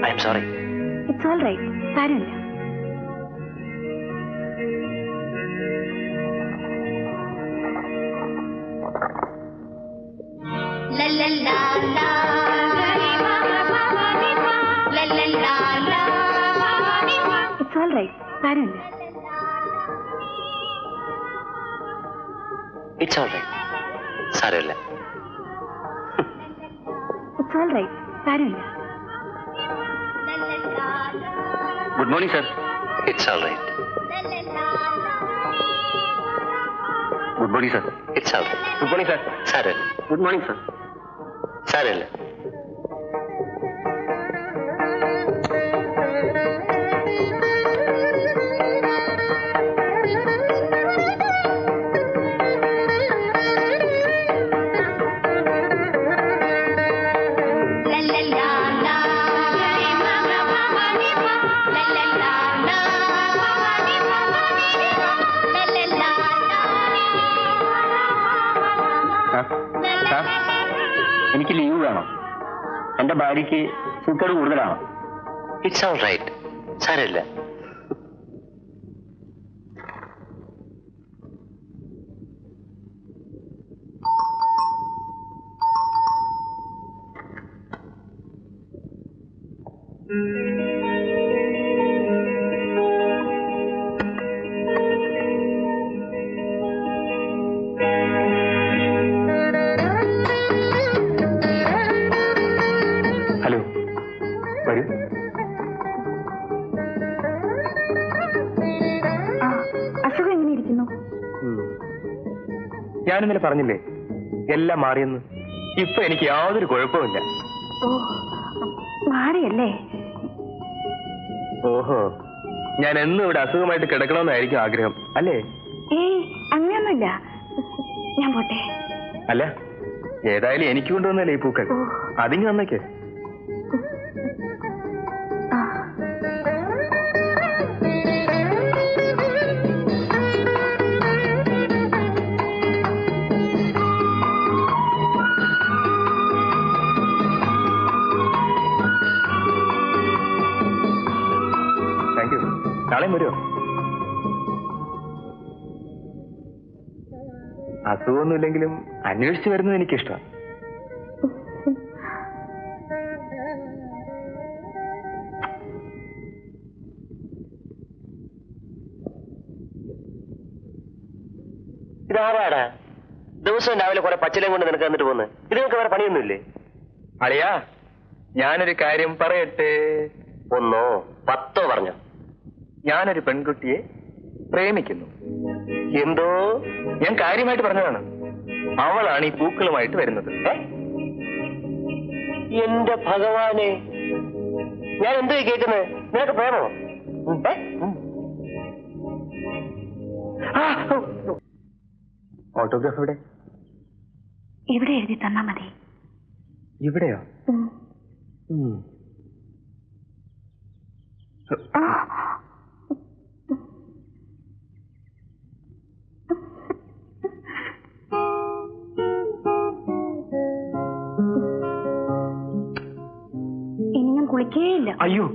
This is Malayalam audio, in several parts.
I am sorry. It's all right, സാരമില്ല. ഇറ്റ്സ് ഓൾ റൈറ്റ്, സാരമില്ല. ഇറ്റ്സ് ഓൾ റൈറ്റ്, സാരമില്ല. ഇറ്റ്സ് ഓൾ റൈറ്റ്, സാരമില്ല. Good morning sir. It's all right. Good morning sir. It's all right. Good morning sir. സാരമില്ല. Good morning sir. സാരമില്ല. എനിക്ക് ലീവ് വേണം. എന്റെ ഭാര്യയ്ക്ക് സൂക്കേട് കൂടുതലാണ്. ഇറ്റ്സ് ഓൾ റൈറ്റ്, സാരമില്ല. ഹലോ, വരൂ. അസുഖം എങ്ങനെ ഇരിക്കുന്നു? ഞാനിന്നലെ പറഞ്ഞില്ലേ എല്ലാം മാറിയെന്ന്. ഇപ്പൊ എനിക്ക് യാതൊരു കുഴപ്പമില്ല. ഓ, മാറിയല്ലേ? ഓഹോ, ഞാൻ എന്നും ഇവിടെ അസുഖമായിട്ട് കിടക്കണമെന്നായിരിക്കും ആഗ്രഹം അല്ലേ? ഏയ്, അങ്ങനെയൊന്നുമില്ല. ഞാൻ പോട്ടെ. അല്ല, ഏതായാലും എനിക്ക് കൊണ്ടുവന്നല്ലേ ഈ പൂക്കൾ. അതിങ്ങ് വന്നേക്ക്. Thank you. നാളെയും വരുമോ? അസുഖമൊന്നുമില്ലെങ്കിലും അന്വേഷിച്ച് വരുന്നത് എനിക്കിഷ്ടമാണ്. ഇതാരാടാ ദിവസവും രാവിലെ കുറെ പച്ചിലയും കൊണ്ട് നിനക്ക് എന്നിട്ട് പോകുന്നത്? ഇതിനൊക്കെ വേറെ പണിയൊന്നുമില്ലേ? അളിയാ, ഞാനൊരു കാര്യം പറയട്ടെ. 1 10 പറഞ്ഞോ? ഞാനൊരു പെൺകുട്ടിയെ പ്രേമിക്കുന്നു. എന്തോ? ഞാൻ കാര്യമായിട്ട് പറഞ്ഞതാണ്. അവളാണ് ഈ പൂക്കളുമായിട്ട് വരുന്നത്. എന്റെ ഭഗവാനെ, ഞാൻ എന്തോ കേൾക്കുന്നത്? നിനക്ക് പ്രേമോ? ഓട്ടോഗ്രാഫ് എവിടെ? ഇവിടെ എഴുതി തന്നാ മതി. ഇവിടെയോ? ഇനി ഞാൻ കുളിക്കേയില്ല. അയ്യോ,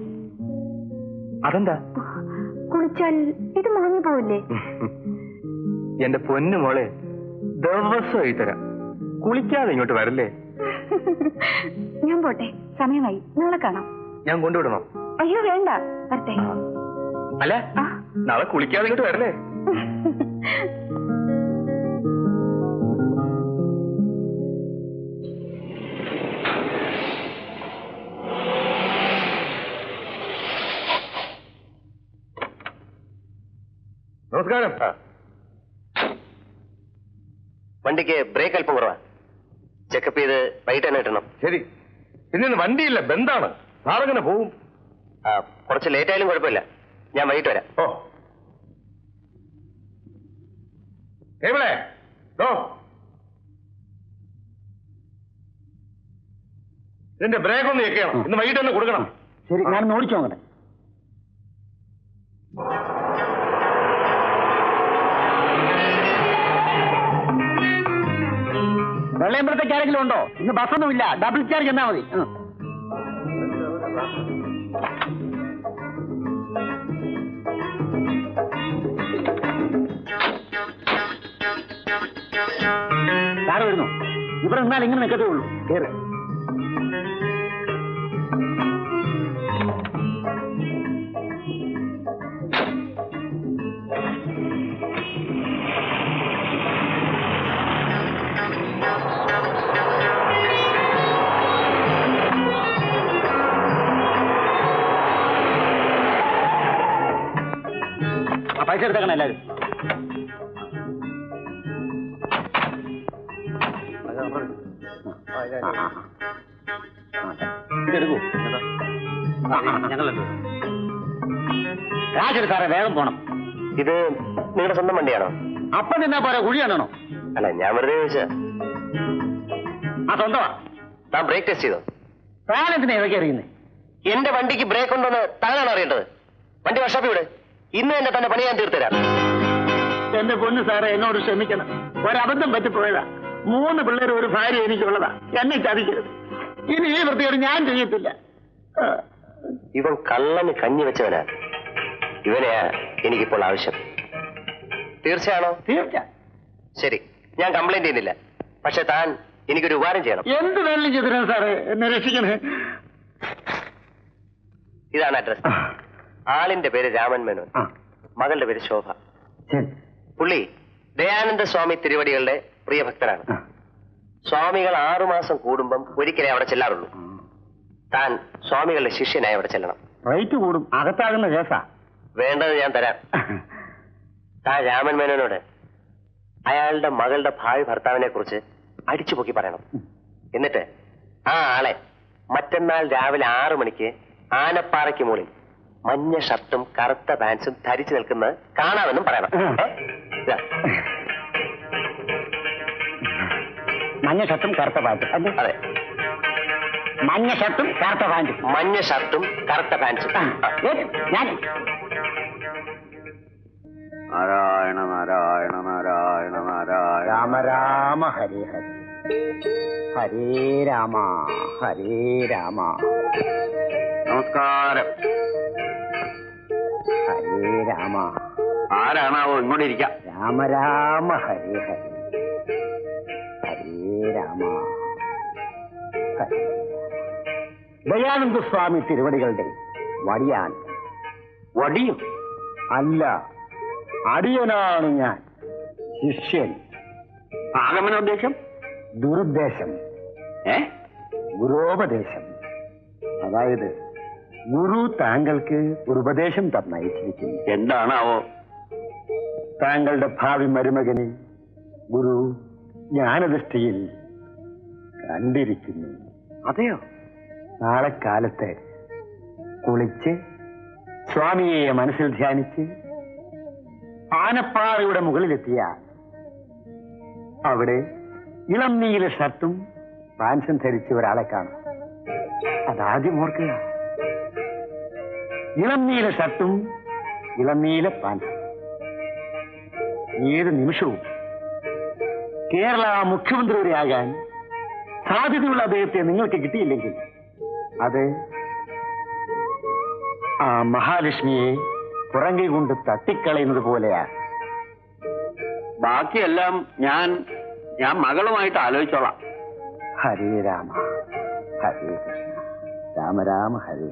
അതെന്താ? കുളിച്ചാൽ ഇത് മാഞ്ഞു പോവില്ലേ? എന്റെ പൊന്നു മോളെ, ദിവസം എഴുതരാം. കുളിക്കാതെ ഇങ്ങോട്ട് വരല്ലേ? ഞാൻ പോട്ടെ, സമയമായി. നാളെ കാണാം. ഞാൻ കൊണ്ടുവിടണോ? അയ്യോ വേണ്ട, വരട്ടെ. അല്ല, നാളെ കുളിക്കാതെ ഇങ്ങോട്ട് വരല്ലേ? നമസ്കാരം. വണ്ടിക്ക് ബ്രേക്ക് അല്പം കുറവാ. ചെക്കപ്പ് ചെയ്ത് വൈകിട്ട് തന്നെ കിട്ടണം. ശരി. ഇന്ന് വണ്ടിയില്ല, ബന്ധാണ്. നാളെ പോവും. കുറച്ച് ലേറ്റ് ആയാലും കുഴപ്പമില്ല. ഞാൻ വൈകിട്ട് വരാം. ഓ, എവിടെ? ഇതിന്റെ ബ്രേക്ക് ഒന്ന് ചെക്കണം. ഇന്ന് വൈകിട്ട് തന്നെ കൊടുക്കണം. ശരി, ഞാൻ ഓടിച്ചു നോക്കട്ടെ. വെള്ളേ കഴിയുമ്പോഴത്തേക്ക് ആരെങ്കിലും ഉണ്ടോ? ഇന്ന് ബസ്സൊന്നും ഇല്ല, ഡബിൾ ചാർജ് എന്നാ മതി. സാറ് വരുന്നു. ഇവിടെ നിന്നാൽ ഇങ്ങനെ നിൽക്കത്തേ ഉള്ളൂ. കേറ്. പൈസ എടുത്തേക്കണം എല്ലാവരും. ഇതെടുക്കൂ. ഞങ്ങളുണ്ട്. രാജൻ സാറേ, വേഗം പോണം. ഇത് നിങ്ങളുടെ സ്വന്തം വണ്ടിയാണോ? അപ്പം നിന്നാ പോരാ, കുഴി കാണണോ? അല്ല, ഞാൻ വെറുതെ ചോദിച്ചാ. ആ സ്വന്തമാ. താൻ ബ്രേക്ക് ടെസ്റ്റ് ചെയ്തോ? താൻ എന്തിനാ ഇതൊക്കെ അറിയുന്നത്? എന്റെ വണ്ടിക്ക് ബ്രേക്ക് ഉണ്ടോന്ന് താനാണ് അറിയേണ്ടത്. വണ്ടി വർഷോപ്പിൽ വിട്. ഇന്ന് തന്നെ തന്നെ പണി ഞാൻ തീർത്തരാം. എന്റെ പൊന്ന് സാറേ, എന്നോട് ക്ഷമിക്കണം. ഒരബദ്ധം പറ്റിപ്പോയതാ. 3 പിള്ളേർ, ഒരു ഭാര്യ എനിക്കുള്ളതാ. എന്നെ ചതിക്കരുത്. ഇനി ഈ വൃത്തിയോട് ഞാൻ ചെയ്യത്തില്ല. ഇവൻ കള്ളന് കഞ്ഞി വെച്ചവനാ. ഇവനെയാ എനിക്കിപ്പോൾ ആവശ്യം. തീർച്ചയാണോ? തീർച്ച. ശരി, ഞാൻ കംപ്ലൈന്റ് ചെയ്യുന്നില്ല. പക്ഷെ താൻ എനിക്കൊരു ഉപകാരം ചെയ്യണം. എന്ത് വേണം ചെയ്തിരാ സാറേ? എന്നെ രക്ഷിക്കണേ. ഇതാണ് അഡ്രസ്. ആളിന്റെ പേര് രാമൻ മേനോൻ, മകളുടെ പേര് ശോഭ. പുള്ളി ദയാനന്ദ സ്വാമി തിരുവടികളുടെ പ്രിയ ഭക്തരാണ്. സ്വാമികൾ 6 മാസം കൂടുമ്പം ഒരിക്കലേ അവിടെ ചെല്ലാറുള്ളൂ. താൻ സ്വാമികളുടെ ശിഷ്യനായി അവിടെ ചെല്ലണം. റേറ്റ് കൂടും, അകത്താകുന്ന കേസാ. വേണ്ടത് ഞാൻ തരാം. താൻ രാമൻ മേനോനോട് അയാളുടെ മകളുടെ ഭാവി ഭർത്താവിനെ കുറിച്ച് അടിച്ചു പൊക്കി പറയണം. എന്നിട്ട് ആ ആളെ മറ്റന്നാൾ രാവിലെ 6 മണിക്ക് ആനപ്പാറയ്ക്ക് മുകളിൽ മഞ്ഞ ഷർട്ടും കറുത്ത പാൻസും ധരിച്ചു നിൽക്കുന്നത് കാണാമെന്നും പറയണം. മഞ്ഞ ഷർട്ടും കറുത്ത പാൻറ്റും. അതെ, മഞ്ഞ ഷർട്ടും കറുത്ത പാൻറ്റും. മഞ്ഞ ഷർട്ടും കറുത്ത പാൻസും. ഞാൻ നാരായണ നാരായണ നാരായണ നാരായണ രാമ രാമ ഹരേ ഹരേ, ഹരേ രാമ ഹരേ രാമ. നമസ്കാരം. ഹരേ രാമ. ആരാണാവോ? ഇങ്ങോട്ട് ഇരിക്കാം. രാമ രാമ ഹരേ ഹരേ, ഹരേ രാമ ഹരേ. ദയാനന്ദ സ്വാമി തിരുവടികളുടെ വടിയാൻ. വടിയും അല്ല, അടിയനാണ് ഞാൻ, ശിഷ്യൻ. ആഗമനോദ്ദേശം? ദുരുദ്ദേശം. ഗുരോപദേശം. അതായത് ഗുരു താങ്കൾക്ക് ഒരു ഉപദേശം തന്നയച്ചിരിക്കുന്നു. എന്താണാവോ? താങ്കളുടെ ഭാവി മരുമകനെ ഗുരു ജ്ഞാനദൃഷ്ടിയിൽ കണ്ടിരിക്കുന്നു. അതെയോ? നാളെ കാലത്ത് കുളിച്ച് സ്വാമിയെ മനസ്സിൽ ധ്യാനിച്ച് ആനപ്പാറയുടെ മുകളിലെത്തിയ അവിടെ ഇളം നീല ഷർട്ടും പാൻസും ധരിച്ച ഒരാളെ കാണും. അതാദ്യം ഓർക്കുക. ഇളം നീല ഷർട്ടും ഇളം നീല പാൻസും. ഏത് നിമിഷവും കേരള മുഖ്യമന്ത്രിയാകാൻ സാധ്യതയുള്ള അദ്ദേഹത്തെ നിങ്ങൾക്ക് കിട്ടിയില്ലെങ്കിൽ അത് ആ മഹാലക്ഷ്മിയെ പുറങ്കൈ കൊണ്ട് തട്ടിക്കളയുന്നത് പോലെയാ. ബാക്കിയെല്ലാം ഞാൻ മകളുമായിട്ട് ആലോചിച്ചോളാം. ഹരേ രാമ ഹരേ കൃഷ്ണ, രാമ രാമ ഹരേ.